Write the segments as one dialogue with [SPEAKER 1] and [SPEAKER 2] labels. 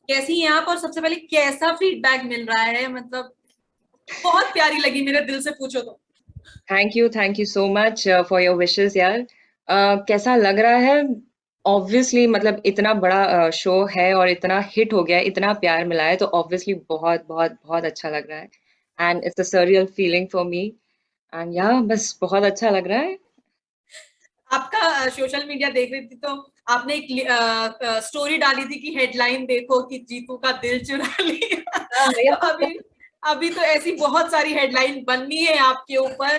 [SPEAKER 1] कैसी हैं आप, और सबसे पहले कैसा फीडबैक मिल रहा है? मतलब बहुत प्यारी लगी, मेरे दिल से पूछो तो।
[SPEAKER 2] Thank you so much for your wishes यार। कैसा लग रहा है? ऑब्वियसली मतलब इतना बड़ा शो है और इतना हिट हो गया है, इतना प्यार मिला है, तो ऑब्वियसली बहुत बहुत बहुत अच्छा लग रहा है। And it's a surreal feeling for me. And या बस बहुत अच्छा लग रहा है।
[SPEAKER 1] आपका सोशल मीडिया देख रही थी तो आपने एक स्टोरी डाली थी कि हेडलाइन देखो कि जीतू का दिल चुरा लिया।
[SPEAKER 2] हाँ
[SPEAKER 1] तो
[SPEAKER 2] भैया।
[SPEAKER 1] अभी अभी तो ऐसी बहुत सारी हेडलाइन बननी है आपके ऊपर।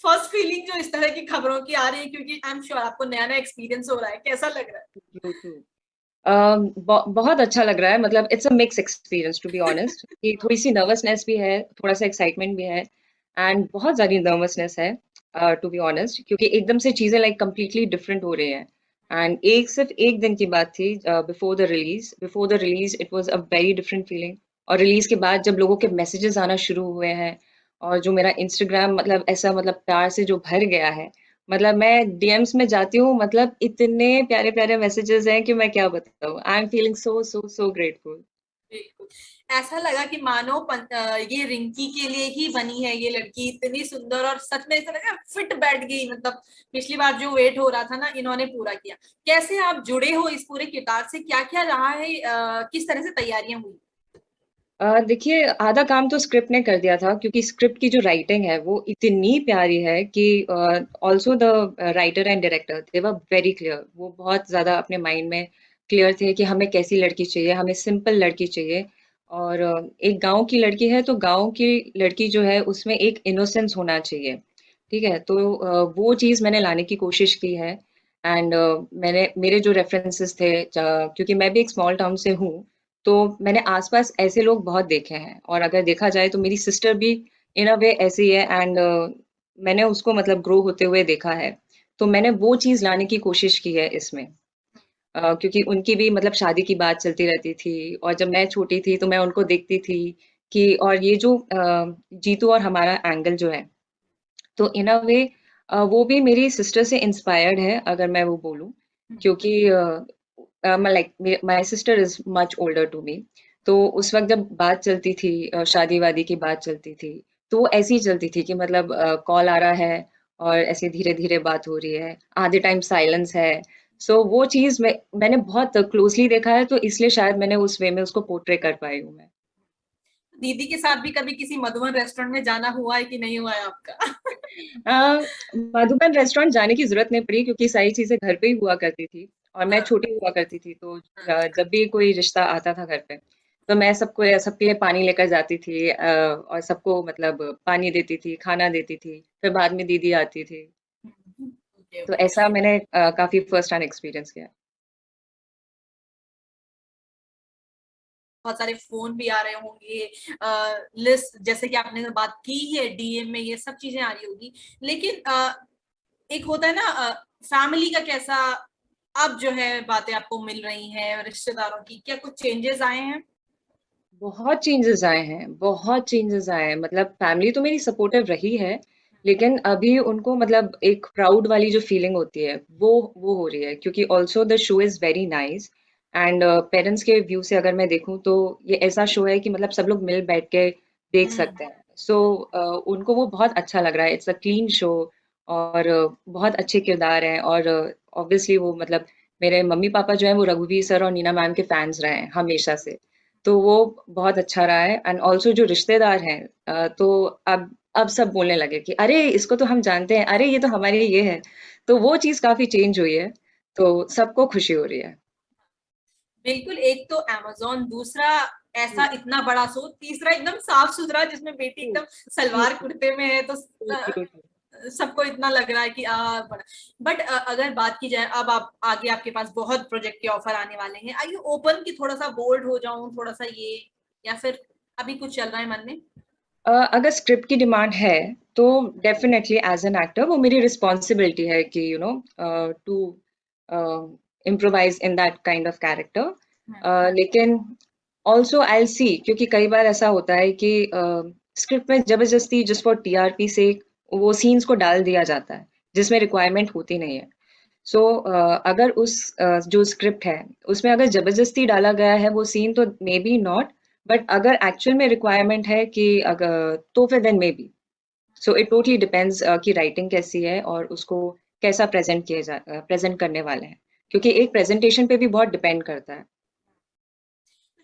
[SPEAKER 1] फर्स्ट फीलिंग जो इस तरह की खबरों की आ रही है, क्योंकि आई एम श्योर आपको नया नया एक्सपीरियंस हो रहा है, कैसा लग रहा
[SPEAKER 2] ट्रू ट्रू। बहुत अच्छा लग रहा है, मतलब it's a mix experience to be honest, कि थोड़ी सी नर्वसनेस भी है, थोड़ा सा एक्साइटमेंट भी है, एंड बहुत ज़्यादा नर्वसनेस है टू बी ऑनेस्ट, क्योंकि एकदम से चीज़ें लाइक कम्प्लीटली डिफरेंट हो रही हैं। एंड सिर्फ एक दिन की बात थी, before the release it was a very different feeling. और रिलीज के बाद जब लोगों के मैसेजेस आना शुरू हुए हैं, और जो मेरा इंस्टाग्राम मतलब ऐसा मतलब प्यार से जो भर गया है, मतलब मैं डीएम्स में जाती हूँ, मतलब इतने प्यारे प्यारे मैसेजेस हैं कि मैं क्या बताऊँ। I am feeling so so so grateful.
[SPEAKER 1] है? ऐसा लगा कि मानो ये रिंकी के लिए ही बनी है ये लड़की, इतनी सुंदर, और सच में ऐसा लगा फिट बैठ गई। मतलब पिछली बार जो वेट हो रहा था ना, इन्होंने पूरा किया। कैसे आप जुड़े हो इस पूरे किरदार से, क्या क्या रहा है, किस तरह से तैयारियां हुई?
[SPEAKER 2] देखिए, आधा काम तो स्क्रिप्ट ने कर दिया था, क्योंकि स्क्रिप्ट की जो राइटिंग है वो इतनी प्यारी है कि also the writer and director they were very clear. वो बहुत ज़्यादा अपने माइंड में क्लियर थे कि हमें कैसी लड़की चाहिए, हमें सिंपल लड़की चाहिए। और एक गांव की लड़की है, तो गांव की लड़की जो है उसमें एक इनोसेंस होना चाहिए। ठीक है, तो वो चीज़ मैंने लाने की कोशिश की है। एंड मैंने मेरे जो रेफरेंसेस थे, क्योंकि मैं भी एक स्मॉल टाउन से हूँ, तो मैंने आसपास ऐसे लोग बहुत देखे हैं, और अगर देखा जाए तो मेरी सिस्टर भी इन अ वे ऐसी है। एंड मैंने उसको मतलब ग्रो होते हुए देखा है, तो मैंने वो चीज़ लाने की कोशिश की है इसमें। क्योंकि उनकी भी मतलब शादी की बात चलती रहती थी, और जब मैं छोटी थी तो मैं उनको देखती थी कि, और ये जो जीतू और हमारा एंगल जो है, तो इन अ वे वो भी मेरी सिस्टर से इंस्पायर्ड है, अगर मैं वो बोलूँ। क्योंकि like my sister is much older to me. तो उस वक्त जब बात चलती थी, शादी वादी की बात चलती थी, तो वो ऐसी ही चलती थी कि मतलब कॉल आ रहा है और ऐसे धीरे धीरे बात हो रही है, आधे टाइम साइलेंस है। सो वो चीज़ मैंने बहुत क्लोजली देखा है, तो इसलिए शायद मैंने उस वे में उसको पोर्ट्रे कर पाई हूँ मैं।
[SPEAKER 1] दीदी के साथ भी कभी किसी मधुबन रेस्टोरेंट में जाना हुआ है कि नहीं हुआ है आपका?
[SPEAKER 2] अ, मधुबन रेस्टोरेंट जाने की ज़रूरत नहीं पड़ी, क्योंकि सारी चीज़ें घर पे ही हुआ करती थी, और मैं
[SPEAKER 1] हाँ,
[SPEAKER 2] छोटी हुआ करती थी, तो
[SPEAKER 1] हाँ।
[SPEAKER 2] जब भी कोई रिश्ता आता था घर पे, तो मैं सबके लिए पानी लेकर जाती थी, और सबको मतलब पानी देती थी, खाना देती थी, फिर बाद में दीदी आती थी।
[SPEAKER 1] ओके,
[SPEAKER 2] तो
[SPEAKER 1] ओके।
[SPEAKER 2] ऐसा मैंने काफ़ी फर्स्ट हैंड एक्सपीरियंस किया।
[SPEAKER 1] बहुत सारे फोन भी आ रहे होंगे, लिस्ट जैसे कि आपने बात की है, डीएम में ये सब चीजें आ रही होगी। लेकिन एक होता है ना, फैमिली का कैसा, अब जो है बातें आपको मिल रही हैं रिश्तेदारों की, क्या कुछ चेंजेस आए हैं?
[SPEAKER 2] बहुत चेंजेस आए हैं, बहुत चेंजेस आए हैं, मतलब फैमिली तो मेरी सपोर्टिव रही है, लेकिन अभी उनको मतलब एक प्राउड वाली जो फीलिंग होती है, वो हो रही है, क्योंकि also the show is very nice. And parents के व्यू से अगर मैं देखूँ, तो ये ऐसा शो है कि मतलब सब लोग मिल बैठ के देख सकते हैं। सो उनको वो बहुत अच्छा लग रहा है, इट्स अ क्लीन शो, और बहुत अच्छे किरदार हैं, और ऑब्वियसली वो मतलब मेरे मम्मी पापा जो हैं वो रघुवीर सर और नीना मैम के फैंस रहे हैं हमेशा से। तो वो बहुत अच्छा रहा है। एंड ऑल्सो जो रिश्तेदार हैं, तो अब सब बोलने लगे कि अरे इसको तो हम जानते हैं, अरे ये तो हमारे ये है। तो वो चीज़ काफ़ी चेंज हुई है, तो सबको खुशी हो रही है।
[SPEAKER 1] बिल्कुल, एक तो अमेज़न, दूसरा
[SPEAKER 2] ट्रू,
[SPEAKER 1] ऐसा इतना बड़ा शो, तीसरा एकदम साफ-सुथरा जिसमें बेटी
[SPEAKER 2] ट्रू,
[SPEAKER 1] एकदम
[SPEAKER 2] ट्रू,
[SPEAKER 1] सलवार कुर्ते में है, तो
[SPEAKER 2] ट्रू, ट्रू, ट्रू।
[SPEAKER 1] सबको इतना लग रहा है कि बड़ा। बट अगर बात की जाए, अब आप आगे आपके पास बहुत प्रोजेक्ट के ऑफर आने वाले हैं, आर यू ओपन कि थोड़ा-सा बोल्ड हो जाऊँ, थोड़ा-सा ये, या फिर अभी कुछ चल रहा है मन में?
[SPEAKER 2] अगर स्क्रिप्ट की डिमांड है, तो डेफ़िनेटली एज़ एन एक्टर वो मेरी रिस्पॉन्सिबिलिटी है कि to improvise in that kind of character. लेकिन ऑल्सो आई विल सी, क्योंकि कई बार ऐसा होता है कि स्क्रिप्ट में ज़बरदस्ती जस्ट फॉर टीआरपी से वो सीन्स को डाल दिया जाता है, जिसमें रिक्वायरमेंट होती नहीं है। सो अगर जो स्क्रिप्ट है उसमें अगर जबरदस्ती डाला गया है वो सीन तो मे बी नॉट, बट अगर एक्चुअल में रिक्वायरमेंट है कि अगर तो फिर then maybe. So it totally depends कि राइटिंग कैसी है और उसको कैसा प्रेजेंट करने वाले हैं, क्योंकि एक प्रेजेंटेशन पे भी बहुत डिपेंड करता है।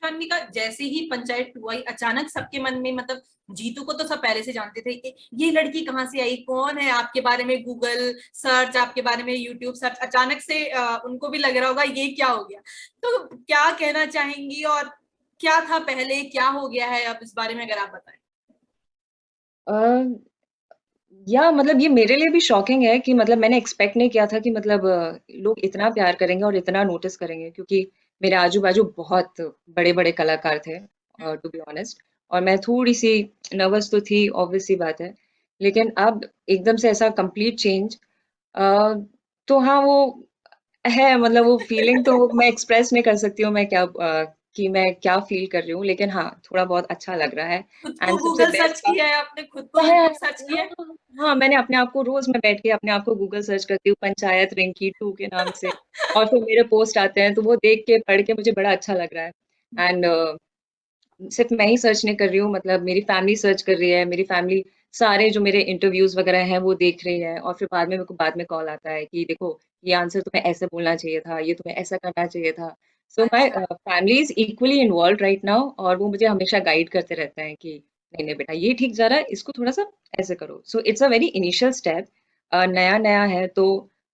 [SPEAKER 1] का जैसे ही पंचायत 2 आई, अचानक सबके मन में, मतलब जीतू को तो सब पहले से जानते थे कि ये लड़की कहाँ से आई, कौन है, आपके बारे में गूगल सर्च, आपके बारे में यूट्यूब सर्च, अचानक से उनको भी लग रहा होगा ये क्या हो गया। तो क्या कहना चाहेंगी, और क्या था पहले, क्या हो गया है अब, इस बारे में अगर आप बताएं।
[SPEAKER 2] या मतलब ये मेरे लिए भी शॉकिंग है कि मतलब मैंने एक्सपेक्ट नहीं किया था कि मतलब लोग इतना प्यार करेंगे और इतना नोटिस करेंगे, क्योंकि मेरे आजू बाजू बहुत बड़े बड़े कलाकार थे, टू बी ऑनेस्ट। और मैं थोड़ी सी नर्वस तो थी, ऑब्वियस सी बात है। लेकिन अब एकदम से ऐसा कंप्लीट चेंज, तो हाँ वो है, मतलब वो फीलिंग तो मैं एक्सप्रेस नहीं कर सकती हूँ मैं क्या कि मैं क्या फील कर रही हूँ, लेकिन हाँ थोड़ा बहुत अच्छा लग रहा है।
[SPEAKER 1] खुद को
[SPEAKER 2] एंड सबसे
[SPEAKER 1] गूगल सर्च
[SPEAKER 2] बेस्ट
[SPEAKER 1] किया है आपने, खुद को
[SPEAKER 2] हाँ,
[SPEAKER 1] यूट्यूब सर्च किया है।
[SPEAKER 2] हाँ, हाँ, मैंने अपने आप को रोज मैं बैठ के अपने आप को गूगल सर्च करती हूँ पंचायत रिंकी 2 के नाम से, और फिर मेरे पोस्ट आते हैं तो वो देख के पढ़ के मुझे बड़ा अच्छा लग रहा है। एंड सिर्फ मैं ही सर्च नहीं कर रही हूँ, मतलब मेरी फैमिली सर्च कर रही है, मेरी फैमिली सारे जो मेरे इंटरव्यूज वगैरह हैं वो देख रही है, और फिर बाद में मेरे को बाद में कॉल आता है कि देखो ये आंसर तुम्हें ऐसे बोलना चाहिए था, ये तुम्हें ऐसा करना चाहिए था। सो माय
[SPEAKER 1] अच्छा।
[SPEAKER 2] Family is equally involve right now, और वो मुझे हमेशा गाइड करते रहते हैं कि नहीं नहीं बेटा ये ठीक जा रहा है, इसको थोड़ा सा ऐसे करो। So it's a very initial step, नया नया है, तो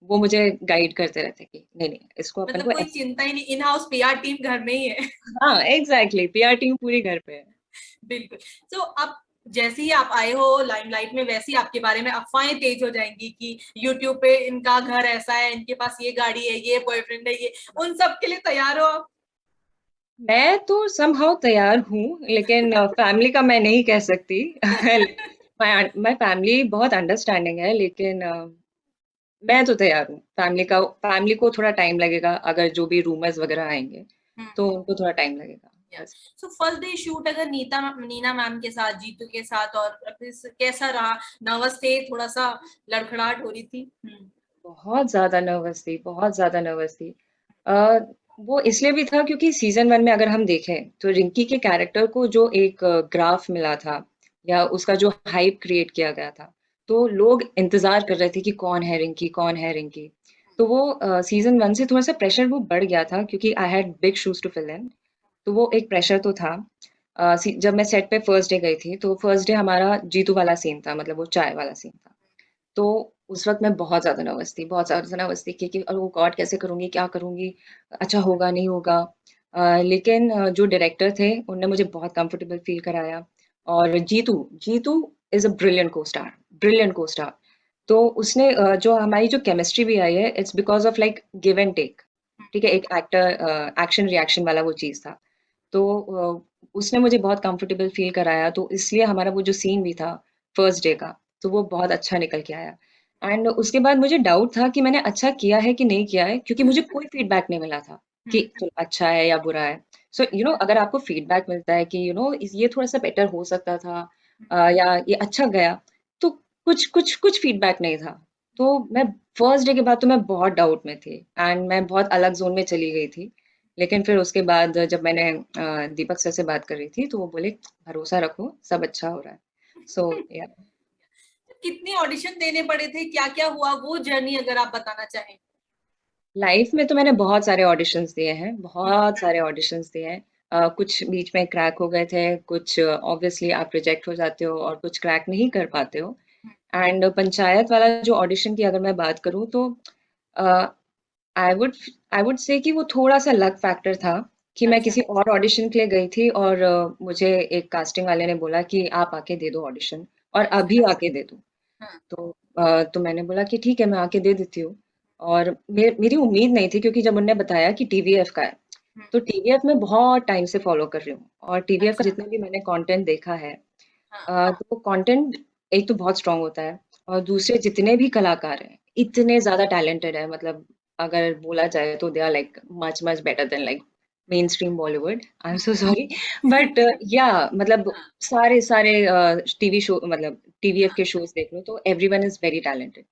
[SPEAKER 2] वो मुझे गाइड करते रहते हैं कि नहीं नहीं इसको अपन
[SPEAKER 1] मतलब
[SPEAKER 2] को
[SPEAKER 1] कोई
[SPEAKER 2] ऐसे।
[SPEAKER 1] चिंता ही नहीं, इन हाउस पीआर टीम घर में ही है।
[SPEAKER 2] हाँ एग्जैक्टली, पीआर टीम पूरी घर पे है।
[SPEAKER 1] बिल्कुल। तो अब जैसे ही आप आए हो लाइमलाइट में, वैसे ही आपके बारे में अफवाहें तेज हो जाएंगी कि यूट्यूब पे इनका घर ऐसा है, इनके पास ये गाड़ी है, ये बॉयफ्रेंड है, ये, उन सब के लिए तैयार हो आप?
[SPEAKER 2] मैं तो समहाउ तैयार हूँ, लेकिन फैमिली का मैं नहीं कह सकती। मैं फैमिली बहुत अंडरस्टैंडिंग है, लेकिन मैं तो तैयार हूँ। फैमिली को थोड़ा टाइम लगेगा, अगर जो भी रूमर्स वगैरह आएंगे तो उनको थोड़ा टाइम लगेगा बस।
[SPEAKER 1] सो फर्स्ट डे शूट अगर नीना मैम के साथ, जीतू के साथ, और फिर कैसा रहा? नर्वस थे, थोड़ा सा लड़खड़ाहट हो रही थी?
[SPEAKER 2] बहुत ज्यादा नर्वस थी, बहुत ज्यादा नर्वस थी। अ, वो इसलिए भी था क्योंकि सीजन 1 में अगर हम देखें तो रिंकी के कैरेक्टर को जो एक ग्राफ मिला था, या उसका जो हाइप क्रिएट किया गया था, तो लोग इंतजार कर रहे थे कि कौन है रिंकी, कौन है रिंकी। तो वो सीजन 1 से थोड़ा सा प्रेशर वो बढ़ गया था, क्योंकि I had big shoes to fill in. तो वो एक प्रेशर तो था। जब मैं सेट पे फर्स्ट डे गई थी तो फर्स्ट डे हमारा जीतू वाला सीन था, मतलब वो चाय वाला सीन था। तो उस वक़्त मैं बहुत ज़्यादा नर्वस थी, बहुत ज़्यादा नर्वस थी कि ओह गॉड कैसे करूँगी, क्या करूँगी? अच्छा होगा, नहीं होगा? लेकिन जो डायरेक्टर थे, उन्होंने मुझे बहुत कंफर्टेबल फ़ील कराया। और Jeetu Jeetu is a brilliant co-star. तो उसने जो हमारी जो केमिस्ट्री भी आई है, it's because of like give and take. ठीक है? एक एक्शन रिएक्शन वाला वो चीज़ था। तो उसने मुझे बहुत कंफर्टेबल फ़ील कराया, तो इसलिए हमारा वो जो सीन भी था फर्स्ट डे का, तो वो बहुत अच्छा निकल के आया। एंड उसके बाद मुझे डाउट था कि मैंने अच्छा किया है कि नहीं किया है, क्योंकि मुझे कोई फीडबैक नहीं मिला था कि चलो अच्छा है या बुरा है। सो अगर आपको फीडबैक मिलता है कि ये थोड़ा-सा बेटर हो सकता था, या ये अच्छा गया, तो कुछ फीडबैक नहीं था। तो मैं फर्स्ट डे के बाद तो मैं बहुत डाउट में थी, एंड मैं बहुत अलग ज़ोन में चली गई थी। लेकिन फिर उसके बाद जब मैंने दीपक सर से बात कर रही थी, तो वो बोले, "भरोसा रखो, सब अच्छा हो रहा है।" सो या
[SPEAKER 1] कितने ऑडिशन देने पड़े थे, क्या क्या हुआ वो जर्नी, अगर आप बताना चाहें?
[SPEAKER 2] लाइफ में तो मैंने बहुत सारे ऑडिशंस दिए हैं, बहुत सारे ऑडिशंस दिए हैं। कुछ बीच में क्रैक हो गए थे, कुछ ऑब्वियसली आप रिजेक्ट हो जाते हो और कुछ क्रैक नहीं कर पाते हो। एंड पंचायत वाला जो ऑडिशन की अगर मैं बात करूँ तो अ, I would I would say कि वो थोड़ा-सा लक फैक्टर था, कि मैं
[SPEAKER 1] अच्छा।
[SPEAKER 2] किसी और ऑडिशन के लिए गई थी, और मुझे एक कास्टिंग वाले ने बोला कि आप आके दे दो ऑडिशन, और
[SPEAKER 1] अच्छा।
[SPEAKER 2] अभी आके दे दो।
[SPEAKER 1] हाँ।
[SPEAKER 2] तो मैंने बोला कि ठीक है मैं आके दे देती हूँ। और मेरी उम्मीद नहीं थी, क्योंकि जब उन्होंने बताया कि टीवीएफ का है, तो टीवीएफ मैं बहुत टाइम से फॉलो कर रही हूँ, और टीवीएफ का
[SPEAKER 1] अच्छा।
[SPEAKER 2] जितना भी मैंने कंटेंट देखा है,
[SPEAKER 1] हाँ।
[SPEAKER 2] तो कंटेंट एक तो बहुत स्ट्रांग होता है, और दूसरे जितने भी कलाकार हैं, इतने ज़्यादा टैलेंटेड हैं, मतलब अगर बोला जाए तो they are like much much better than like mainstream Bollywood. I am so sorry, but या मतलब
[SPEAKER 1] हाँ।
[SPEAKER 2] सारे सारे टीवी शो, मतलब टीवीएफ के शोज़ देख लो तो एवरीवन इज़ वेरी टैलेंटेड।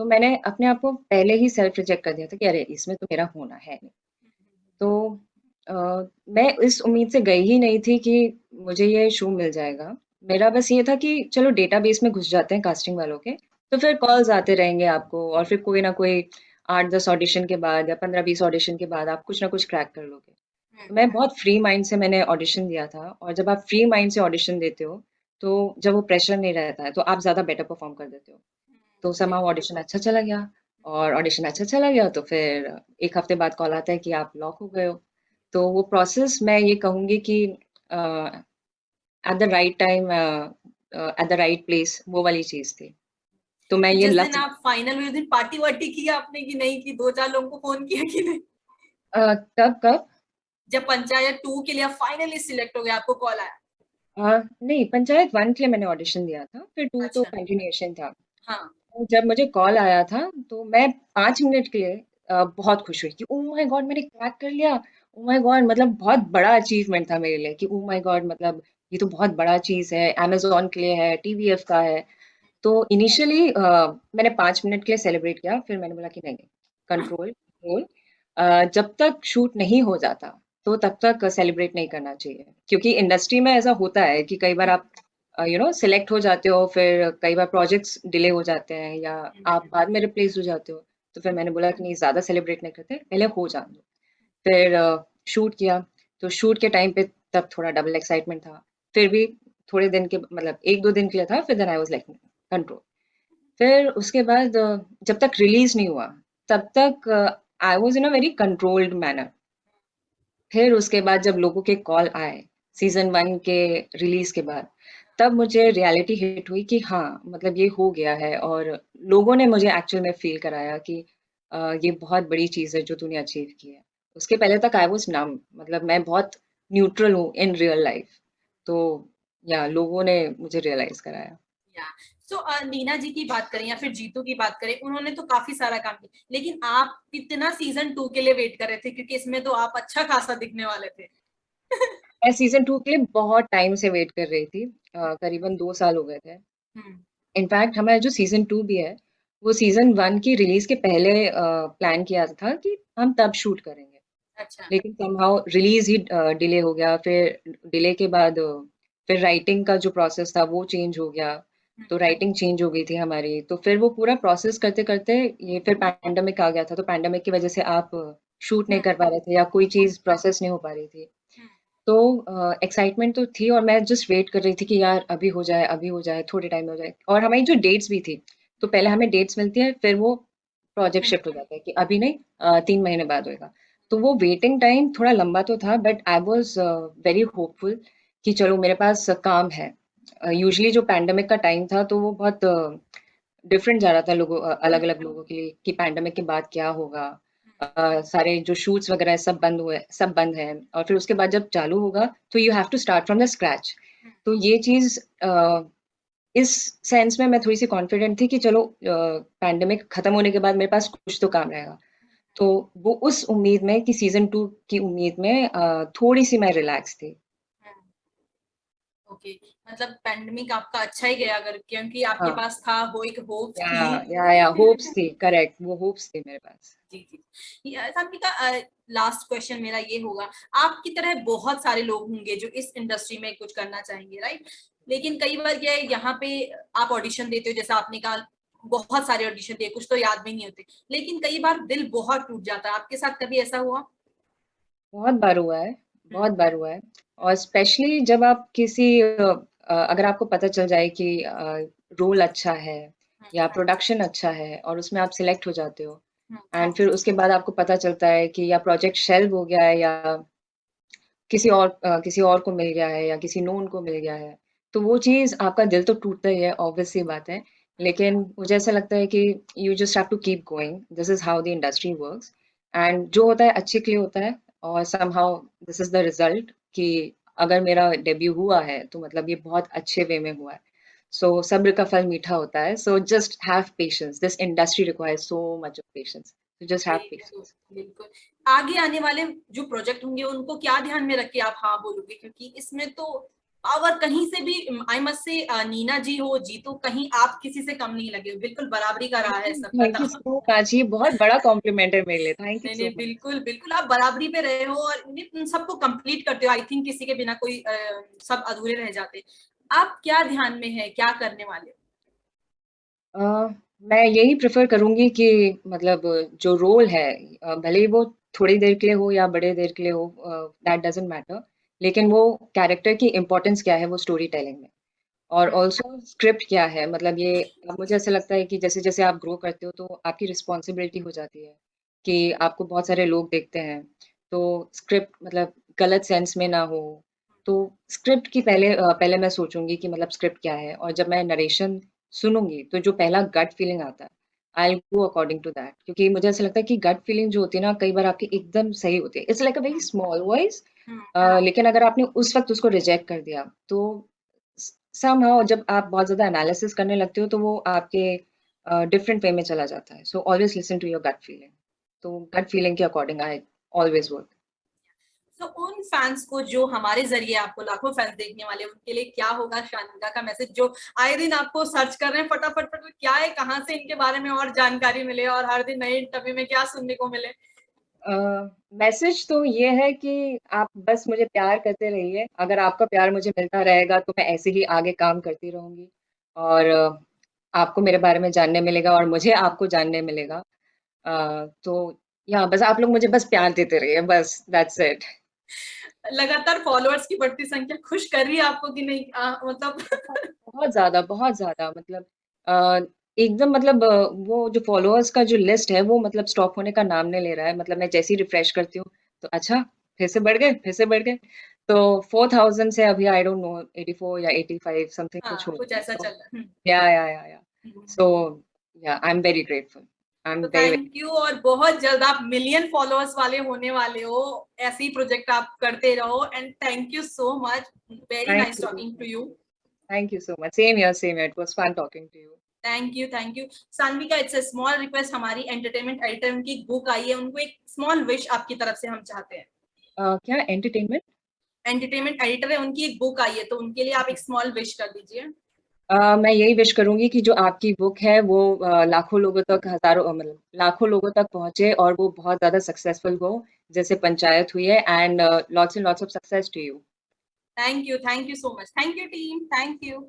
[SPEAKER 2] तो मैंने अपने आप को पहले ही सेल्फ रिजेक्ट कर दिया था कि अरे इसमें तो मेरा होना है नहीं। तो अ, मैं इस उम्मीद से गई ही नहीं थी कि मुझे ये शो मिल जाएगा। मेरा बस ये था कि चलो डेटाबेस में घुस जाते हैं कास्टिंग वालों के, तो फिर कॉल्स आते रहेंगे आपको और फिर कोई ना कोई 8-10 ऑडिशन के बाद या 15-20 ऑडिशन के बाद आप कुछ ना कुछ क्रैक कर लोगे। तो मैं बहुत फ्री माइंड से मैंने ऑडिशन दिया था और जब आप फ्री माइंड से ऑडिशन देते हो, तो जब वो प्रेशर नहीं रहता है, तो आप ज़्यादा बेटर परफ़ॉर्म कर देते हो। तो समहाउ ऑडिशन अच्छा चला गया और ऑडिशन अच्छा चला गया तो फिर 1 हफ्ते बाद कॉल आता है कि आप लॉक हो गए हो। तो वो प्रोसेस मैं ये कहूँगी कि at the right time at the right place वो वाली चीज़ थी। तो मैं
[SPEAKER 1] तो
[SPEAKER 2] ये
[SPEAKER 1] जिस दिन
[SPEAKER 2] लक
[SPEAKER 1] आप फाइनल हुए उस दिन पार्टी वार्टी की आपने कि नहीं, कि 2-4 लोगों को फोन किया कि नहीं?
[SPEAKER 2] कब?
[SPEAKER 1] जब पंचायत 2 के लिए आप फाइनली सिलेक्ट हो गए, आपको कॉल आया?
[SPEAKER 2] नहीं पंचायत 1 के लिए मैंने ऑडिशन दिया था, फिर 2 तो
[SPEAKER 1] अच्छा।
[SPEAKER 2] कंटिन्यूएशन था।
[SPEAKER 1] हाँ।
[SPEAKER 2] तो जब मुझे कॉल आया था, तो मैं 5 मिनट के लिए बहुत खुश हुई कि ओह माय गॉड मैंने क्रैक कर लिया। ओह माय गॉड मतलब बहुत बड़ा अचीवमेंट था मेरे लिए कि ओह माय गॉड मतलब ये तो बहुत बड़ा चीज़ है, अमेज़न के लिए है, टीवीएफ का है। तो इनिशियली मैंने 5 मिनट के लिए सेलिब्रेट किया, फिर मैंने बोला कि नहीं, नहीं, कंट्रोल, कंट्रोल जब तक शूट नहीं हो जाता, तो तब तक सेलिब्रेट नहीं करना चाहिए। क्योंकि इंडस्ट्री में ऐसा होता है कि कई बार आप सेलेक्ट हो जाते हो, फिर कई बार प्रोजेक्ट्स डिले हो जाते हैं या आप बाद में रिप्लेस हो जाते हो। तो फिर मैंने बोला कि नहीं ज़्यादा सेलिब्रेट नहीं करते, पहले हो जाने दो। फिर शूट किया, तो शूट के टाइम पे तब थोड़ा डबल एक्साइटमेंट था। फिर भी थोड़े दिन के मतलब 1-2 दिन के लिए था, फिर then I was like control. फिर उसके बाद जब तक रिलीज़ नहीं हुआ, तब तक I was in a very controlled manner. फिर उसके बाद जब लोगों के कॉल आए, सीज़न 1 के रिलीज़ के बाद, तब मुझे रियलिटी हिट हुई कि हाँ, मतलब ये हो गया है और लोगों ने मुझे एक्चुअल में फ़ील कराया कि ये बहुत बड़ी चीज़ है जो तूने अचीव की है। उसके पहले तक आई वाज़ नंब मतलब मैं बहुत न्यूट्रल हूँ इन रियल लाइफ़। तो या लोगों ने मुझे रियलाइज़ कराया।
[SPEAKER 1] या सो नीना जी की बात करें या फिर जीतू की बात करें, उन्होंने तो काफी सारा काम किया, लेकिन आप कितना सीजन 2 के लिए वेट कर रहे थे, क्योंकि इसमें तो आप अच्छा खासा दिखने वाले थे।
[SPEAKER 2] मैं सीज़न 2 के लिए बहुत टाइम से वेट कर रही थी। करीबन 2 साल हो गए थे।
[SPEAKER 1] हम्म।
[SPEAKER 2] इनफैक्ट हमारा जो सीज़न 2 भी है, वो सीज़न 1 की रिलीज़ के पहले प्लान किया था कि हम तब शूट करेंगे।
[SPEAKER 1] अच्छा।
[SPEAKER 2] लेकिन समहाउ रिलीज़ ही डिले हो गया, फिर डिले के बाद फिर राइटिंग का जो प्रोसेस था वो चेंज हो गया, तो राइटिंग चेंज हो गई थी हमारी। तो फिर वो पूरा प्रोसेस करते-करते ये फिर पैंडेमिक आ गया था, तो पैंडेमिक की वज़ह से आप शूट नहीं कर पा रहे थे या कोई चीज़ प्रोसेस नहीं हो पा रही थी। तो एक्साइटमेंट तो थी और मैं जस्ट वेट कर रही थी कि यार अभी हो जाए, थोड़े टाइम में हो जाए और हमारी जो डेट्स भी थी, तो पहले हमें डेट्स मिलती है, फिर वो प्रोजेक्ट शिफ्ट हो जाता है कि अभी नहीं 3 महीने बाद होएगा। तो वो वेटिंग टाइम थोड़ा लंबा तो था but I was very hopeful कि चलो मेरे पास काम है। यूजुअली जो पैंडेमिक का टाइम था तो वो बहुत डिफरेंट जा रहा था अलग-अलग लोगों के लिए कि पैंडेमिक के बाद क्या होगा? सारे जो शूट्स वगैरह सब बंद हैं और फिर उसके बाद जब चालू होगा तो you have to start from the scratch. तो ये चीज़ इस सेंस में मैं थोड़ी-सी कॉन्फिडेंट थी कि चलो पैंडेमिक खत्म होने के बाद मेरे पास कुछ तो काम रहेगा। तो वो उस उम्मीद में कि सीज़न 2 की उम्मीद में थोड़ी-सी मैं रिलैक्स थी।
[SPEAKER 1] ओके। मतलब पैंडेमिक आपका अच्छा ही गया, अगर क्योंकि आपके
[SPEAKER 2] हाँ,
[SPEAKER 1] पास था, वो एक होप्स थी।
[SPEAKER 2] या होप्स थी, करेक्ट वो होप्स थी मेरे पास।
[SPEAKER 1] जी जी। सात्विका, लास्ट क्वेश्चन मेरा ये होगा, आपकी तरह बहुत सारे लोग होंगे जो इस इंडस्ट्री में कुछ करना चाहेंगे, राइट? लेकिन कई बार क्या है, यहाँ पे आप ऑडिशन देते हो, जैसा आपने कहा बहुत सारे ऑडिशन दिए, कुछ तो याद भी नहीं होते, लेकिन कई बार दिल बहुत टूट जाता है। आपके साथ कभी ऐसा हुआ?
[SPEAKER 2] बहुत बार हुआ है,
[SPEAKER 1] हम्म।
[SPEAKER 2] बहुत बार हुआ है और स्पेशली जब आप किसी अगर आपको पता चल जाए कि रोल अच्छा है या प्रोडक्शन अच्छा है और उसमें आप सिलेक्ट हो जाते हो एंड फिर उसके बाद आपको पता चलता है कि या प्रोजेक्ट शेल्व हो गया है या किसी और को मिल गया है या किसी नोन को मिल गया है, तो वो चीज़ आपका दिल तो टूटता ही है, ऑब्वियस सी बात है। लेकिन मुझे ऐसा लगता है कि you just have to keep going, this is how the industry works and जो होता है अच्छे के लिए होता है और somehow this is the result कि अगर मेरा डेब्यू हुआ है, तो मतलब ये बहुत अच्छे वे में हुआ है। सो सब्र का फल मीठा होता है, so just have patience, this industry requires so much of patience, so just have
[SPEAKER 1] बिल्कुल
[SPEAKER 2] पेशेंस।
[SPEAKER 1] बिल्कुल। आगे आने वाले जो प्रोजेक्ट होंगे उनको क्या ध्यान में रख के आप हाँ बोलोगे, क्योंकि इसमें तो पावर कहीं से भी, आई मस्ट से, नीना जी हो, जीतू, कहीं आप किसी से कम नहीं लगे, बिल्कुल बराबरी का रहा है
[SPEAKER 2] थैंक
[SPEAKER 1] सबका।
[SPEAKER 2] यू सो मच, ये बहुत बड़ा कॉम्प्लीमेंट है मेरे लिए, थैंक यू
[SPEAKER 1] नहीं
[SPEAKER 2] सो
[SPEAKER 1] नहीं,
[SPEAKER 2] मच।
[SPEAKER 1] बिल्कुल बिल्कुल आप बराबरी पे रहे हो और उन सबको कंप्लीट करते हो। आई थिंक किसी के बिना कोई सब अधूरे रह जाते। आप क्या ध्यान में है, क्या करने वाले हो?
[SPEAKER 2] अ, मैं यही प्रेफ़र करूँगी कि मतलब जो रोल है, भले ही वो थोड़ी देर के लिए हो या बड़े देर के लिए हो, दैट डज़न्ट मैटर, लेकिन वो कैरेक्टर की इम्पोर्टेंस क्या है वो स्टोरी टेलिंग में। और
[SPEAKER 1] हम्म,
[SPEAKER 2] ऑल्सो स्क्रिप्ट क्या है, मतलब ये अब मुझे ऐसा लगता है कि जैसे-जैसे आप ग्रो करते हो तो आपकी रिस्पॉन्सिबिलिटी हो जाती है कि आपको बहुत सारे लोग देखते हैं। तो स्क्रिप्ट मतलब गलत सेंस में ना हो, तो स्क्रिप्ट की पहले मैं सोचूँगी कि मतलब स्क्रिप्ट क्या है, और जब मैं नरेशन सुनूँगी तो जो पहला गट फीलिंग आता है, I will go according to that, क्योंकि मुझे ऐसा लगता है कि गट फीलिंग जो होती है ना, कई बार आपकी एकदम सही होती है। It's like a very small voice,
[SPEAKER 1] hmm,
[SPEAKER 2] लेकिन अगर आपने उस वक़्त उसको रिजेक्ट कर दिया, तो समहाउ जब आप बहुत ज़्यादा एनालिसिस करने लगते हो तो वो आपके डिफरेंट वे में चला जाता है। So always listen to your gut feeling. तो गट फीलिंग के अकॉर्डिंग आई ऑलवेज़ वर्क।
[SPEAKER 1] तो उन फैंस को जो हमारे जरिए, आपको लाखों फैंस देखने वाले, उनके लिए क्या होगा शानिका का मैसेज, जो आए दिन आपको सर्च कर रहे हैं फटाफट फटाफट, क्या है, कहाँ से इनके बारे में और जानकारी मिले और हर दिन नए इंटरव्यू में क्या सुनने को मिले?
[SPEAKER 2] अ, मैसेज तो ये है कि आप बस मुझे प्यार करते रहिए। अगर आपका प्यार मुझे मिलता रहेगा तो मैं ऐसे ही आगे काम करती रहूँगी, और आपको मेरे बारे में जानने मिलेगा और मुझे आपको जानने मिलेगा। तो या बस आप लोग मुझे बस प्यार देते रहिए, बस दैट्स इट।
[SPEAKER 1] लगातार फॉलोअर्स की बढ़ती संख्या खुश कर रही है आपको कि नहीं, मतलब?
[SPEAKER 2] बहुत ज़्यादा मतलब अ, एकदम मतलब वो जो फ़ॉलोअर्स का जो लिस्ट है वो मतलब स्टॉप होने का नाम नहीं ले रहा है। मतलब मैं जैसे ही रिफ्रेश करती हूँ, तो अच्छा फिर से बढ़ गए, फिर से बढ़ गए। तो 4000 से अभी आई डोंट नो 84 या 85 समथिंग कुछ
[SPEAKER 1] हाँ,
[SPEAKER 2] हो
[SPEAKER 1] कुछ
[SPEAKER 2] गया है।
[SPEAKER 1] ऐसा चल
[SPEAKER 2] तो
[SPEAKER 1] रहा है।
[SPEAKER 2] या।
[SPEAKER 1] हम्म।
[SPEAKER 2] सो या I am very grateful. I am
[SPEAKER 1] तो
[SPEAKER 2] वेरी वेरी
[SPEAKER 1] थैंक यू, और बहुत जल्द आप मिलियन फॉलोअर्स वाले होने वाले हो। ऐसे ही प्रोजेक्ट आप करते रहो, and thank you so much. Very
[SPEAKER 2] thank
[SPEAKER 1] nice
[SPEAKER 2] you.
[SPEAKER 1] Talking to you.
[SPEAKER 2] Thank you so much. Same here, same here. It was fun talking to you.
[SPEAKER 1] Thank you, thank you. Sanvika, it's a small request, हमारी entertainment editor, उनकी book आई है, उनको एक small wish आपकी तरफ से हम चाहते हैं।
[SPEAKER 2] क्या एंटरटेनमेंट?
[SPEAKER 1] एंटरटेनमेंट एडिटर है, उनकी एक बुक आई है, तो उनके लिए आप एक स्मॉल विश कर दीजिए।
[SPEAKER 2] मैं यही विश करूँगी कि जो आपकी बुक है वो लाखों लोगों तक, हज़ारों मतलब लाखों लोगों तक पहुँचे और वो बहुत ज़्यादा सक्सेसफुल हो, जैसे पंचायत हुई है, and lots and lots of success to you.
[SPEAKER 1] Thank you so much, thank you team, thank you.